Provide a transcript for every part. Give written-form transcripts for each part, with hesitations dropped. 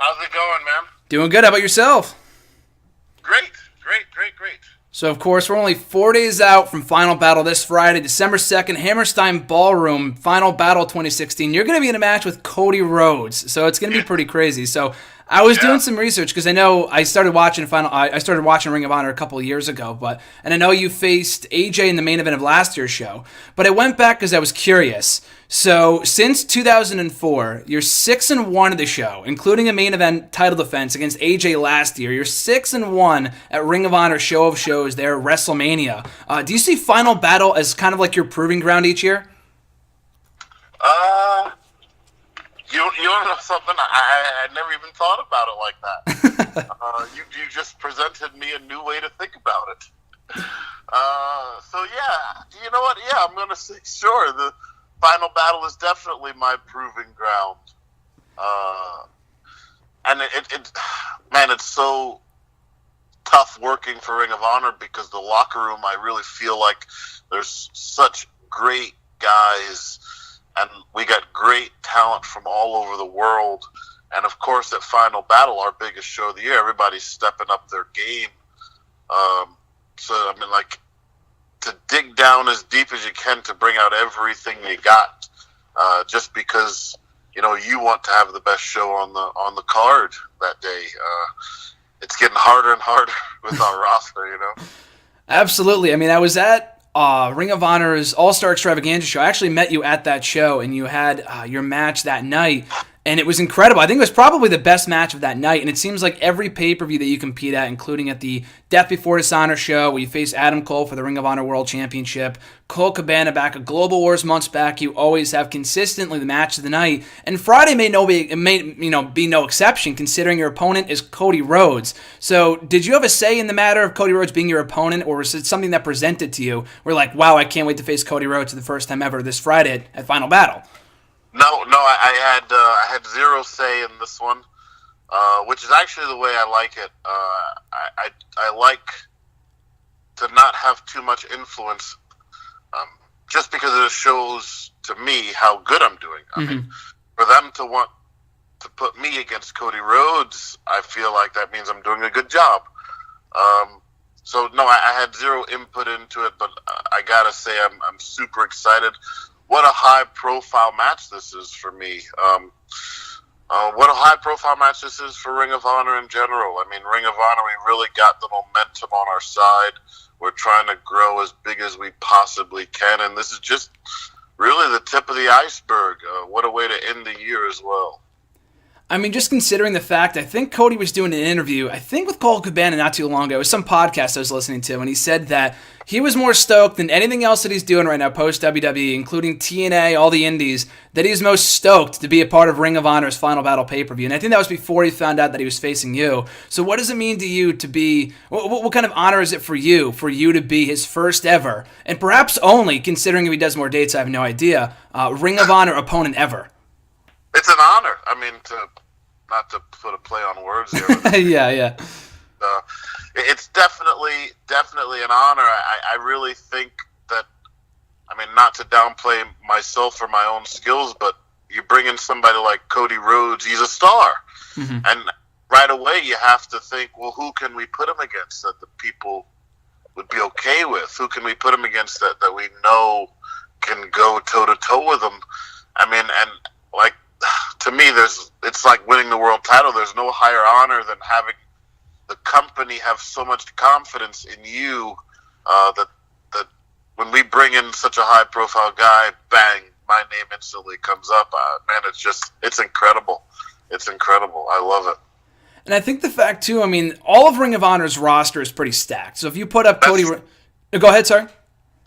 How's it going, man? Doing good. How about yourself? Great. So, of course, we're only 4 days out from Final Battle this Friday, December 2nd, Hammerstein Ballroom, Final Battle 2016. You're going to be in a match with Cody Rhodes, so it's going to be pretty crazy. So, I was doing some research because I know I started watching Ring of Honor a couple of years ago, and I know you faced AJ in the main event of last year's show, but I went back because I was curious. So, since 2004, you're 6-1 at the show, including a main event title defense against AJ last year. You're 6-1 at Ring of Honor Show of Shows there at WrestleMania. Do you see Final Battle as kind of like your proving ground each year? You want to know something? I never even thought about it like that. You just presented me a new way to think about it. So yeah, you know what? Yeah, I'm gonna say sure. The Final Battle is definitely my proving ground. And it's so tough working for Ring of Honor because the locker room, I really feel like there's such great guys. And we got great talent from all over the world. And, of course, at Final Battle, our biggest show of the year, everybody's stepping up their game. To dig down as deep as you can to bring out everything you got, just because, you want to have the best show on the card that day. It's getting harder and harder with our roster, Absolutely. I mean, I was at Ring of Honor's All-Star Extravaganza show. I actually met you at that show, and you had your match that night, and it was incredible. I think it was probably the best match of that night, and it seems like every pay-per-view that you compete at, including at the Death Before Dishonor show, where you face Adam Cole for the Ring of Honor World Championship, Colt Cabana back at Global Wars months back, you always have consistently the match of the night, and Friday may be no exception, considering your opponent is Cody Rhodes. So, did you have a say in the matter of Cody Rhodes being your opponent, or was it something that presented to you? We're like, wow, I can't wait to face Cody Rhodes for the first time ever this Friday at Final Battle. No, I had zero say in this one, which is actually the way I like it. I like to not have too much influence, just because it shows to me how good I'm doing. I mean, for them to want to put me against Cody Rhodes, I feel like that means I'm doing a good job. So no, I had zero input into it, but I gotta say I'm super excited. What a high-profile match this is for me. What a high-profile match this is for Ring of Honor in general. I mean, Ring of Honor, we really got the momentum on our side. We're trying to grow as big as we possibly can, and this is just really the tip of the iceberg. What a way to end the year as well. I mean, just considering the fact, I think Cody was doing an interview, I think with Colt Cabana not too long ago. It was some podcast I was listening to, and he said that he was more stoked than anything else that he's doing right now post-WWE, including TNA, all the indies, that he's most stoked to be a part of Ring of Honor's Final Battle pay-per-view. And I think that was before he found out that he was facing you. So what does it mean to you to be, what kind of honor is it for you to be his first ever, and perhaps only, considering if he does more dates, I have no idea, Ring of Honor opponent ever? It's an honor. I mean, not to put a play on words here. But yeah. It's definitely an honor. I really think that, I mean, not to downplay myself or my own skills, but you bring in somebody like Cody Rhodes, he's a star. And right away you have to think, well, who can we put him against that the people would be okay with? Who can we put him against that we know can go toe-to-toe with him? I mean, and like, to me, it's like winning the world title. There's no higher honor than having the company have so much confidence in you that when we bring in such a high-profile guy, bang, my name instantly comes up. Man, it's incredible. It's incredible. I love it. And I think the fact, too, I mean, all of Ring of Honor's roster is pretty stacked. So if you put up Cody... Go ahead, sorry.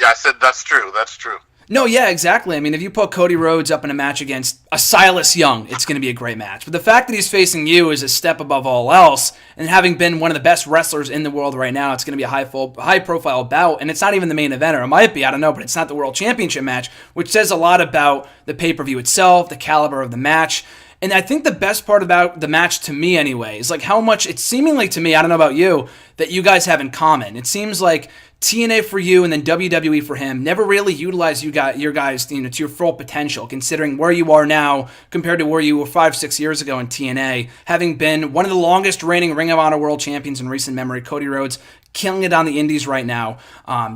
Yeah, I said that's true. That's true. No, yeah, exactly. I mean, if you put Cody Rhodes up in a match against a Silas Young, it's going to be a great match. But the fact that he's facing you is a step above all else, and having been one of the best wrestlers in the world right now, it's going to be a high-profile bout, and it's not even the main event, or it might be, I don't know, but it's not the World Championship match, which says a lot about the pay-per-view itself, the caliber of the match. And I think the best part about the match, to me anyway, is like how much it's seemingly to me, I don't know about you, that you guys have in common. It seems like TNA for you and then WWE for him never really utilized your guys, to your full potential, considering where you are now compared to where you were 5-6 years ago in TNA, having been one of the longest reigning Ring of Honor World Champions in recent memory. Cody Rhodes killing it on the indies right now.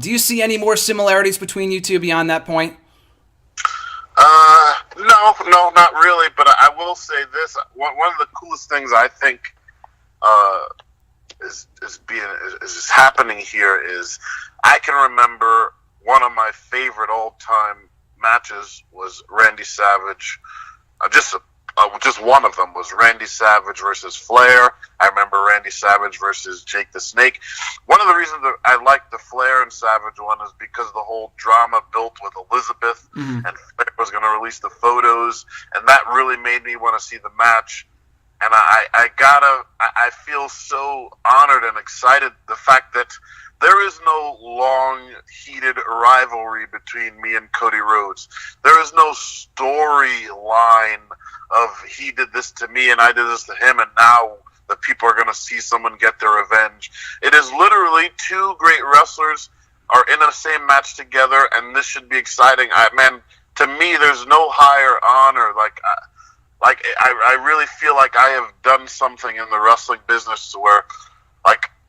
Do you see any more similarities between you two beyond that point? No, not really. But I will say this: one of the coolest things I think is happening here is I can remember one of my favorite all-time matches was Randy Savage. Just one of them was Randy Savage versus Flair. I remember Randy Savage versus Jake the Snake. One of the reasons that I like the Flair and Savage one is because of the whole drama built with Elizabeth, and Flair was going to release the photos, and that really made me want to see the match. And I feel so honored and excited the fact that there is no long, heated rivalry between me and Cody Rhodes. There is no storyline of he did this to me and I did this to him, and now the people are going to see someone get their revenge. It is literally two great wrestlers are in the same match together, and this should be exciting. To me, there's no higher honor. I really feel like I have done something in the wrestling business to where,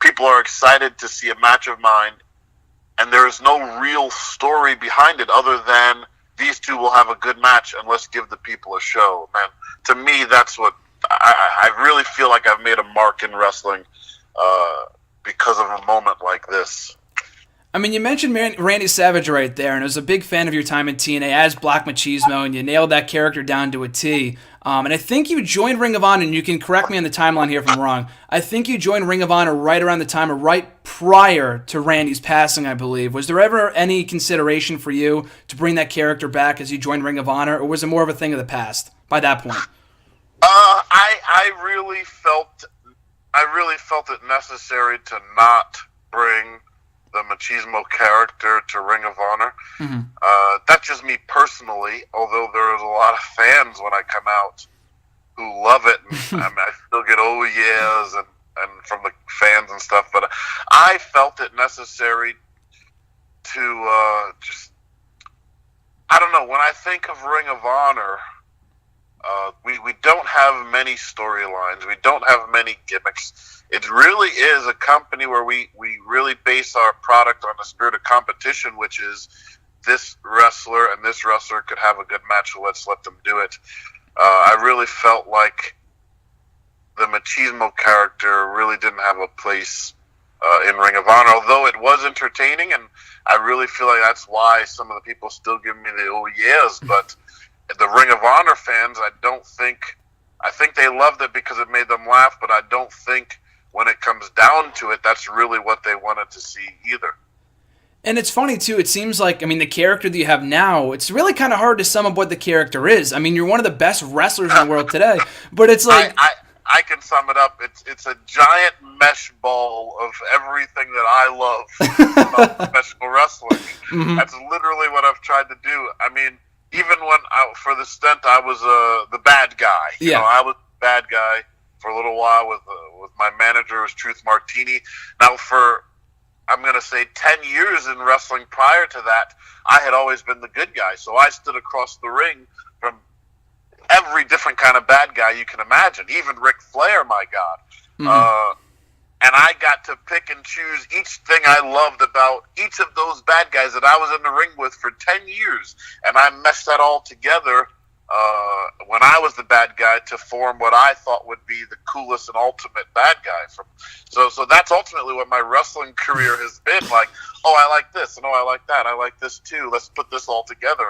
people are excited to see a match of mine, and there is no real story behind it other than these two will have a good match and let's give the people a show. Man, to me, that's what I really feel like I've made a mark in wrestling because of a moment like this. I mean, you mentioned Randy Savage right there, and I was a big fan of your time in TNA as Black Machismo, and you nailed that character down to a T. And I think you joined Ring of Honor, and you can correct me on the timeline here if I'm wrong. I think you joined Ring of Honor right around the time, or right prior to Randy's passing, I believe. Was there ever any consideration for you to bring that character back as you joined Ring of Honor, or was it more of a thing of the past by that point? I really felt it necessary to not bring the Machismo character to Ring of Honor. That's just me personally, although there's a lot of fans when I come out who love it, and I still get oh yeahs and from the fans and stuff, but I felt it necessary to I don't know, when I think of Ring of Honor, we don't have many storylines, we don't have many gimmicks. It really is a company where we really base our product on the spirit of competition, which is this wrestler and this wrestler could have a good match, so let's let them do it. I really felt like the Machismo character really didn't have a place in Ring of Honor, although it was entertaining, and I really feel like that's why some of the people still give me the oh yeahs, but the Ring of Honor fans, I think they loved it because it made them laugh, but I don't think when it comes down to it, that's really what they wanted to see either. And it's funny, too. It seems like, the character that you have now, it's really kind of hard to sum up what the character is. You're one of the best wrestlers in the world today, but it's like... I can sum it up. It's a giant mesh ball of everything that I love about professional wrestling. That's literally what I've tried to do. Even when, for the stint, I was the bad guy. I was the bad guy for a little while with my manager, was Truth Martini. Now I'm going to say 10 years in wrestling prior to that, I had always been the good guy. So I stood across the ring from every different kind of bad guy you can imagine, even Ric Flair, my God. And I got to pick and choose each thing I loved about each of those bad guys that I was in the ring with for 10 years. And I meshed that all together when I was the bad guy to form what I thought would be the coolest and ultimate bad guy. So that's ultimately what my wrestling career has been like. Oh, I like this, and oh, I like that. I like this too. Let's put this all together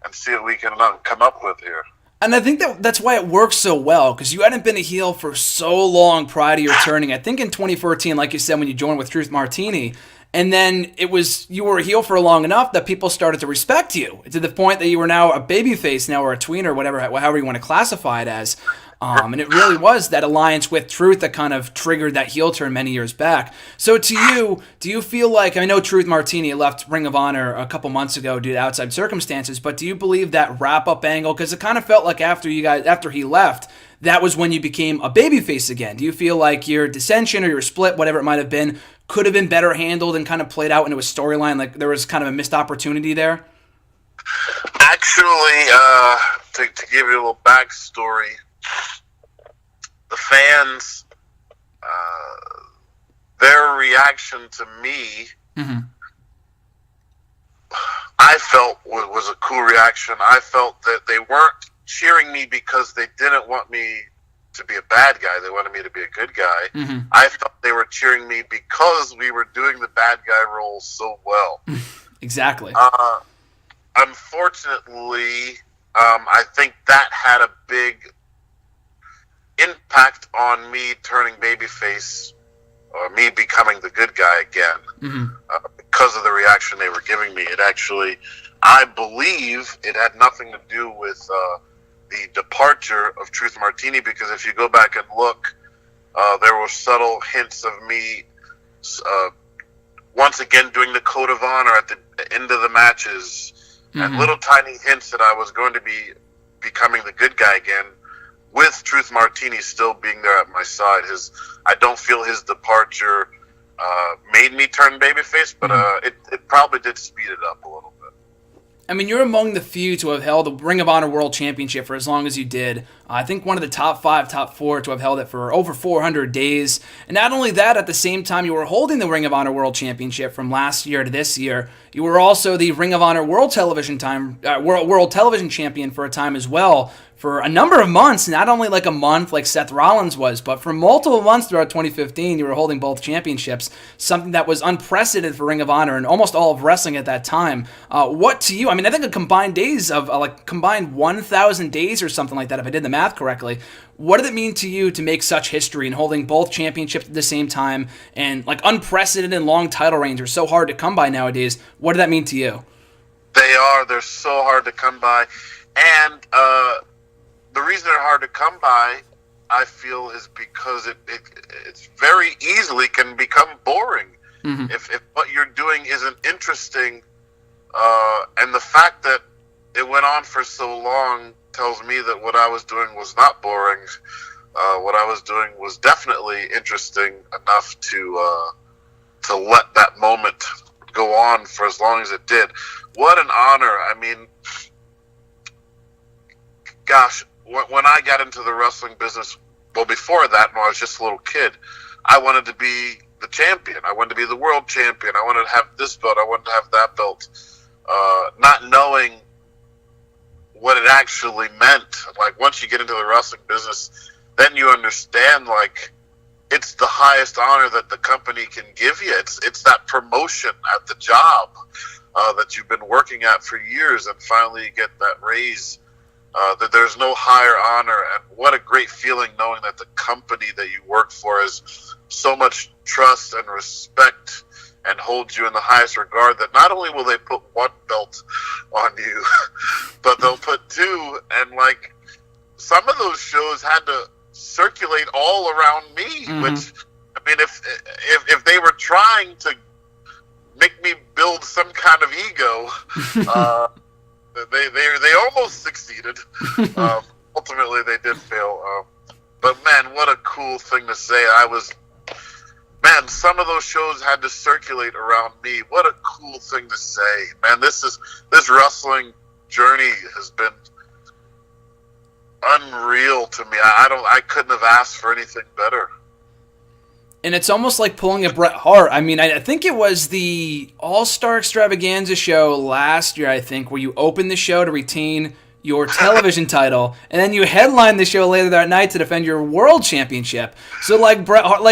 and see what we can come up with here. And I think that's why it works so well, because you hadn't been a heel for so long prior to your turning. I think in 2014, like you said, when you joined with Truth Martini, and then you were a heel for long enough that people started to respect you to the point that you were now a babyface now, or a tween, or whatever, however you want to classify it as. And it really was that alliance with Truth that kind of triggered that heel turn many years back. So to you, do you feel like, I know Truth Martini left Ring of Honor a couple months ago due to outside circumstances, but do you believe that wrap-up angle, because it kind of felt like after he left, that was when you became a babyface again. Do you feel like your dissension or your split, whatever it might have been, could have been better handled and kind of played out into a storyline? Like there was kind of a missed opportunity there? Actually, to give you a little backstory, the fans, their reaction to me, I felt was a cool reaction. I felt that they weren't cheering me because they didn't want me to be a bad guy. They wanted me to be a good guy. I felt they were cheering me because we were doing the bad guy role so well. Exactly. Unfortunately, I think that had a big impact on me turning babyface, or me becoming the good guy again, because of the reaction they were giving me. It actually, I believe, it had nothing to do with the departure of Truth Martini, because if you go back and look, there were subtle hints of me once again doing the code of honor at the end of the matches, and little tiny hints that I was going to be becoming the good guy again, with Truth Martini still being there at my side. I don't feel his departure made me turn babyface, but it probably did speed it up a little bit. I mean, you're among the few to have held the Ring of Honor World Championship for as long as you did. I think one of the top 5, top 4 to have held it for over 400 days. And not only that, at the same time you were holding the Ring of Honor World Championship from last year to this year, you were also the Ring of Honor World Television Champion for a time as well, for a number of months, not only like a month like Seth Rollins was, but for multiple months throughout 2015, you were holding both championships, something that was unprecedented for Ring of Honor and almost all of wrestling at that time. What to you, I mean, I think a combined days of, combined 1,000 days or something like that, if I did the math correctly. What did it mean to you to make such history and holding both championships at the same time, and like unprecedented long title reigns are so hard to come by nowadays? What did that mean to you? They're so hard to come by, and the reason they're hard to come by, I feel, is because it's very easily can become boring if what you're doing isn't interesting, and the fact that it went on for so long tells me that what I was doing was not boring. What I was doing was definitely interesting enough to let that moment go on for as long as it did. What an honor! I mean, gosh, when I got into the wrestling business, well, before that, when I was just a little kid, I wanted to be the champion. I wanted to be the world champion. I wanted to have this belt. I wanted to have that belt. Not knowing what it actually meant. Like, once you get into the wrestling business, then you understand, like, it's the highest honor that the company can give you. It's that promotion at the job that you've been working at for years, and finally you get that raise. That there's no higher honor, and what a great feeling knowing that the company that you work for has so much trust and respect and holds you in the highest regard, that not only will they put one belt on you, but they'll put 2, and like some of those shows had to circulate all around me, which, I mean, if they were trying to make me build some kind of ego, They almost succeeded. Ultimately, they did fail. But man, what a cool thing to say. Some of those shows had to circulate around me. What a cool thing to say, man. This wrestling journey has been unreal to me. I couldn't have asked for anything better. And it's almost like pulling a Bret Hart. I mean, I think it was the All-Star Extravaganza show last year, I think, where you opened the show to retain your television title, and then you headlined the show later that night to defend your world championship. So, like, Bret Hart,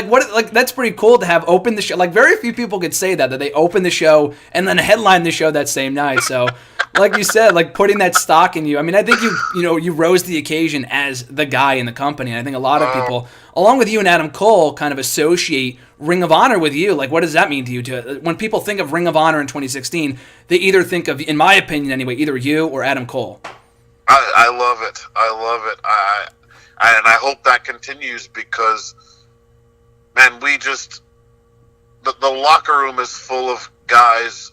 that's pretty cool to have opened the show. Like, very few people could say that they opened the show and then headlined the show that same night. So, like you said, like, putting that stock in you. I mean, I think you rose to the occasion as the guy in the company. And I think a lot of people, along with you and Adam Cole, kind of associate Ring of Honor with you. Like, what does that mean to you? When people think of Ring of Honor in 2016, they either think of, in my opinion anyway, either you or Adam Cole. I love it. And I hope that continues, because, man, the locker room is full of guys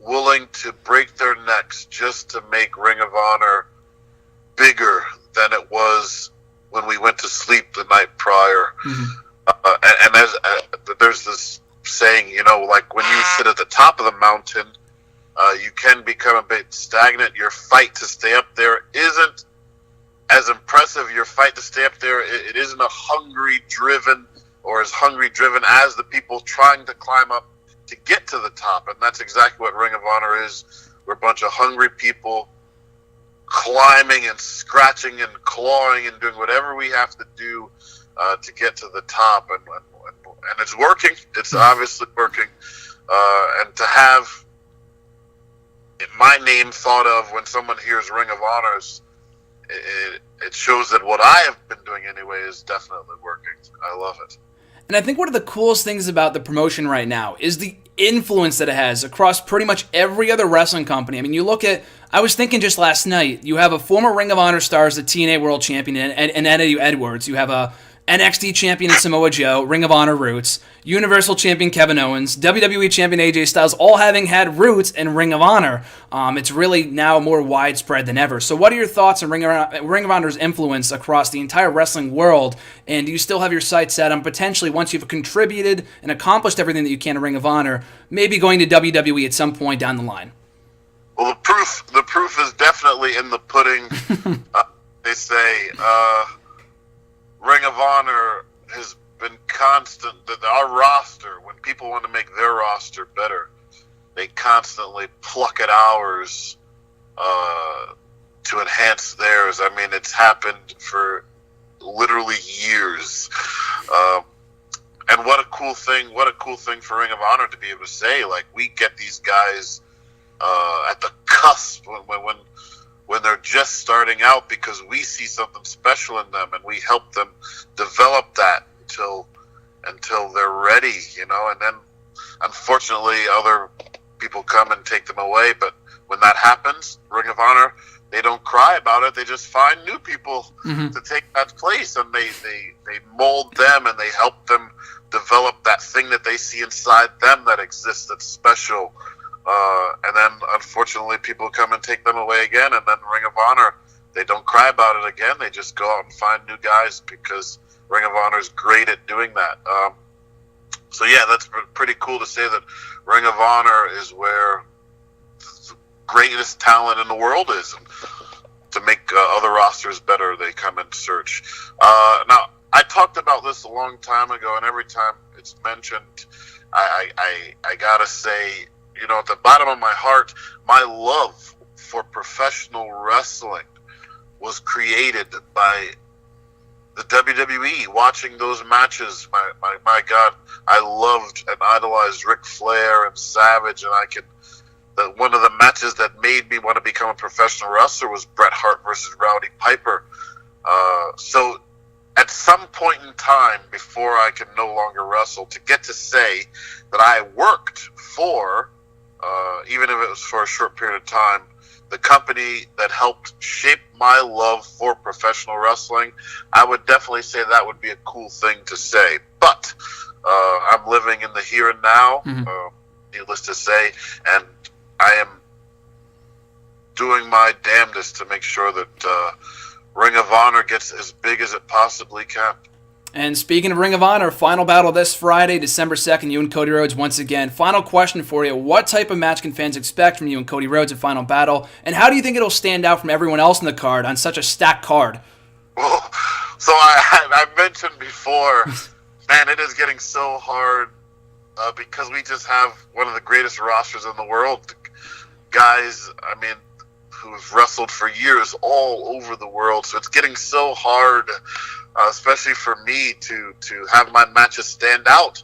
willing to break their necks just to make Ring of Honor bigger than it was when we went to sleep the night prior. And there's this saying, like when you sit at the top of the mountain, you can become a bit stagnant. Your fight to stay up there isn't as impressive. Your fight to stay up there, it isn't as hungry driven as the people trying to climb up to get to the top. And that's exactly what Ring of Honor is. We're a bunch of hungry people climbing and scratching and clawing and doing whatever we have to do to get to the top. And it's working. It's obviously working. And to have my name thought of when someone hears Ring of Honors, it shows that what I have been doing anyway is definitely working. I love it. And I think one of the coolest things about the promotion right now is the influence that it has across pretty much every other wrestling company. I mean, you look at, I was thinking just last night, you have a former Ring of Honor star as the TNA World Champion and Eddie Edwards. You have a NXT Champion Samoa Joe, Ring of Honor roots, Universal Champion Kevin Owens, WWE Champion AJ Styles, all having had roots in Ring of Honor. It's really now more widespread than ever. So what are your thoughts on Ring of Honor's influence across the entire wrestling world? And do you still have your sights set on potentially, once you've contributed and accomplished everything that you can to Ring of Honor, maybe going to WWE at some point down the line? Well, the proof is definitely in the pudding. They say Ring of Honor has been constant. That our roster, when people want to make their roster better, they constantly pluck at ours to enhance theirs. I mean, it's happened for literally years. And what a cool thing for Ring of Honor to be able to say, like, we get these guys at the cusp when they're just starting out, because we see something special in them and we help them develop that until they're ready, and then unfortunately other people come and take them away. But when that happens, Ring of Honor, they don't cry about it. They just find new people to take that place, and they mold them and they help them develop that thing that they see inside them that exists, that's special. And then, unfortunately, people come and take them away again, and then Ring of Honor, they don't cry about it again. They just go out and find new guys, because Ring of Honor is great at doing that. So, yeah, that's pretty cool to say that Ring of Honor is where the greatest talent in the world is. And to make other rosters better, they come and search. Now, I talked about this a long time ago, and every time it's mentioned, I gotta say, at the bottom of my heart, my love for professional wrestling was created by the WWE. Watching those matches, my God, I loved and idolized Ric Flair and Savage, and one of the matches that made me want to become a professional wrestler was Bret Hart versus Rowdy Piper. So at some point in time, before I could no longer wrestle, to get to say that I worked for, even if it was for a short period of time, the company that helped shape my love for professional wrestling, I would definitely say that would be a cool thing to say. But I'm living in the here and now, needless to say, and I am doing my damnedest to make sure that Ring of Honor gets as big as it possibly can. And speaking of Ring of Honor, Final Battle this Friday, December 2nd, you and Cody Rhodes once again. Final question for you. What type of match can fans expect from you and Cody Rhodes at Final Battle? And how do you think it'll stand out from everyone else in the card on such a stacked card? Well, so I mentioned before, man, it is getting so hard because we just have one of the greatest rosters in the world. Guys, I mean, who've wrestled for years all over the world. So it's getting so hard, especially for me, to have my matches stand out.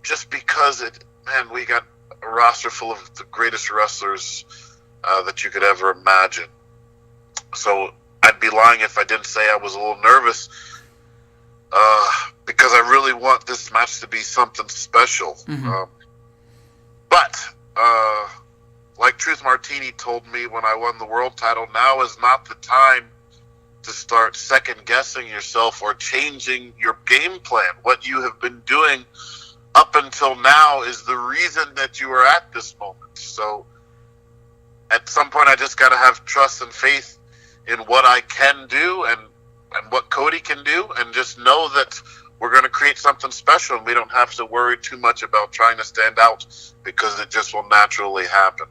Just because we got a roster full of the greatest wrestlers that you could ever imagine. So I'd be lying if I didn't say I was a little nervous, because I really want this match to be something special. But like Truth Martini told me when I won the world title, now is not the time to start second-guessing yourself or changing your game plan. What you have been doing up until now is the reason that you are at this moment. So at some point, I just got to have trust and faith in what I can do and what Cody can do, and just know that we're going to create something special, and we don't have to worry too much about trying to stand out because it just will naturally happen.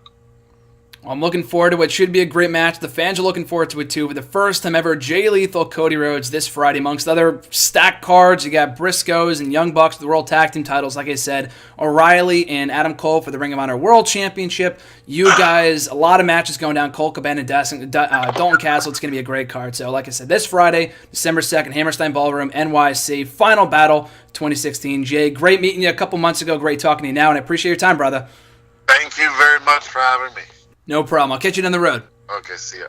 Well, I'm looking forward to what should be a great match. The fans are looking forward to it too. For the first time ever, Jay Lethal, Cody Rhodes this Friday. Amongst other stacked cards, you got Briscoes and Young Bucks for the World Tag Team titles. Like I said, O'Reilly and Adam Cole for the Ring of Honor World Championship. You guys, a lot of matches going down. Colt Cabana, Dalton Castle. It's going to be a great card. So, like I said, this Friday, December 2nd, Hammerstein Ballroom, NYC. Final battle 2016. Jay, great meeting you a couple months ago. Great talking to you now, and I appreciate your time, brother. Thank you very much for having me. No problem. I'll catch you down the road. Okay, see ya.